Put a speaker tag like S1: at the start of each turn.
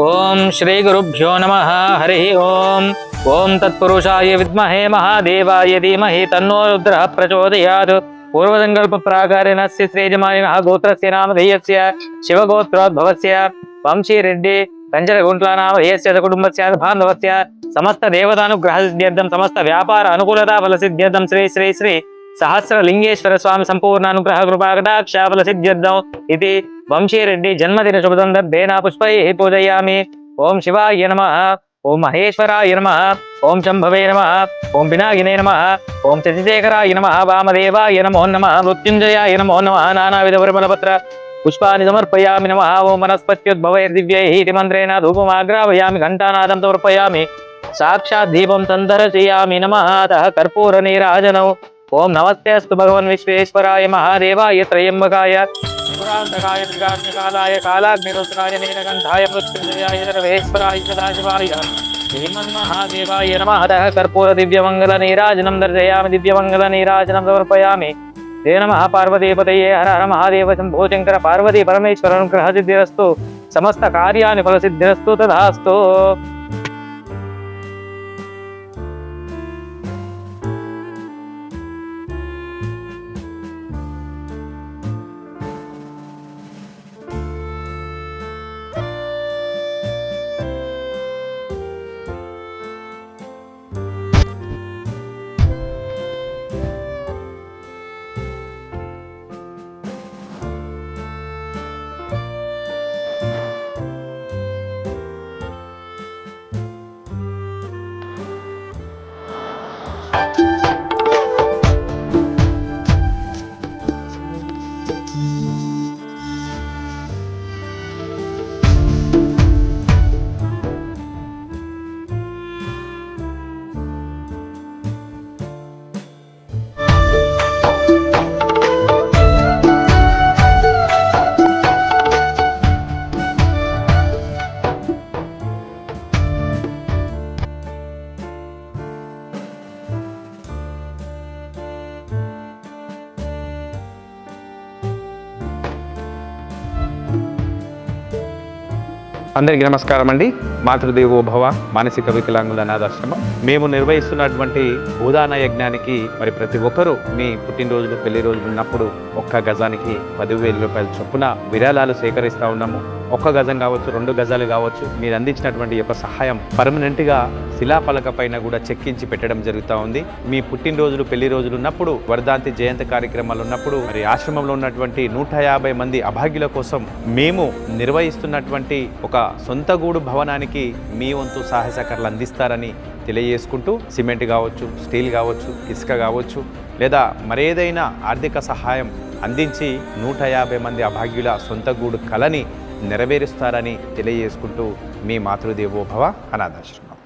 S1: ఓం శ్రీ గురుభ్యో నమః. హరి ఓం. ఓం తత్పురుషాయ విద్మహే మహాదేవాయ ధీమహి తన్నో రుద్రః ప్రచోదయాత్. పూర్వసంకల్ప ప్రాకారేణస్య శ్రీజమానినః గోత్రస్య నామధేయస్య శివగోత్రోద్భవస్య వంశీరెడ్డి కంచరగుంట్ల నామధేయస్య కుటుంబస్య బాంధవస్య సమస్త దేవతానుగ్రహ సిద్ధ్యర్థం సమస్త వ్యాపార అనుకూలతా ఫల సిద్ధ్యర్థం శ్రీ శ్రీ శ్రీ సహస్రలింగేశ్వర స్వామి సంపూర్ణ అనుగ్రహ కృపాకటాక్షాఫల సిద్ధ్యర్థం ఇది వంశీరెడ్డి జన్మదిన శుభ సందర్భేన పుష్పై పూజయామి. ఓం శివాయ నమః. ఓం మహేశ్వరాయ నమః. ఓం శంభవే నమః. ఓం పినాకినే నమః. ఓం చతిశేఖరాయ నమః. వామదేవాయ నమో నమః. మృత్యుంజయాయ నమో నమః. నానావిధ పరిమళపత్ర పుష్పాన్ని సమర్పయామి. నమః. ఓం వనస్పత్యుద్భవైర్దివ్యైః మంత్రేణ ధూపమాగ్రావయామి. ఘంటానాదం సమర్పయామి. సాక్షాత్ దీపం సందర్శయామి. నమః. అతః కర్పూర నీరాజనౌ. ఓం నమస్తే అస్తు భగవన్ విశ్వేశ్వరాయ మహాదేవాయ త్రయంబకాయ పురాంతకాయ త్రికాగ్నికాలాయ కాలాగ్నిరుద్రాయ నీలకంఠాయ మృత్యుంజయాయ సర్వేశ్వరాయ సదాశివాయ శ్రీమన్మహాదేవాయ నమః. అతః కర్పూర దివ్యమంగళ నీరాజనం దర్శయామి. దివ్యమంగళ నీరాజనం సమర్పయామి. తే నమః. పార్వతీపతయే హర హర మహాదేవ శంభో శంకర పార్వతీ పరమేశ్వర అనుగ్రహ సిద్ధిరస్తు. సమస్త కార్యాన్ని ఫల సిద్ధిరస్తు. తదాస్తు.
S2: అందరికీ నమస్కారం అండి. మాతృదేవో భవ మానసిక వికలాంగుల అనాథాశ్రమం మేము నిర్వహిస్తున్నటువంటి భూదాన యజ్ఞానికి మరి ప్రతి ఒక్కరూ మీ పుట్టినరోజులు పెళ్లి రోజులు ఉన్నప్పుడు ఒక్క గజానికి 10,000 రూపాయల చొప్పున విరాళాలు సేకరిస్తూ ఉన్నాము. ఒక్క గజం కావచ్చు, 2 గజాలు కావచ్చు. మీరు అందించినటువంటి యొక్క సహాయం పర్మనెంట్గా శిలాఫలక పైన కూడా చెక్కించి పెట్టడం జరుగుతూ ఉంది. మీ పుట్టినరోజులు పెళ్లి రోజులు ఉన్నప్పుడు, వర్ధాంతి జయంతి కార్యక్రమాలు ఉన్నప్పుడు మరి ఆశ్రమంలో ఉన్నటువంటి 150 మంది అభాగ్యుల కోసం మేము నిర్వహిస్తున్నటువంటి ఒక సొంత గూడు భవనానికి మీ వంతు సహాయ సహకారాలు అందిస్తారని తెలియజేసుకుంటూ, సిమెంట్ కావచ్చు, స్టీల్ కావచ్చు, ఇసుక కావచ్చు, లేదా మరేదైనా ఆర్థిక సహాయం అందించి 150 మంది అభాగ్యుల సొంత గూడు కలని నెరవేరుస్తారని తెలియజేసుకుంటూ మీ మాతృదేవో భవ అనాథాశ్రమం.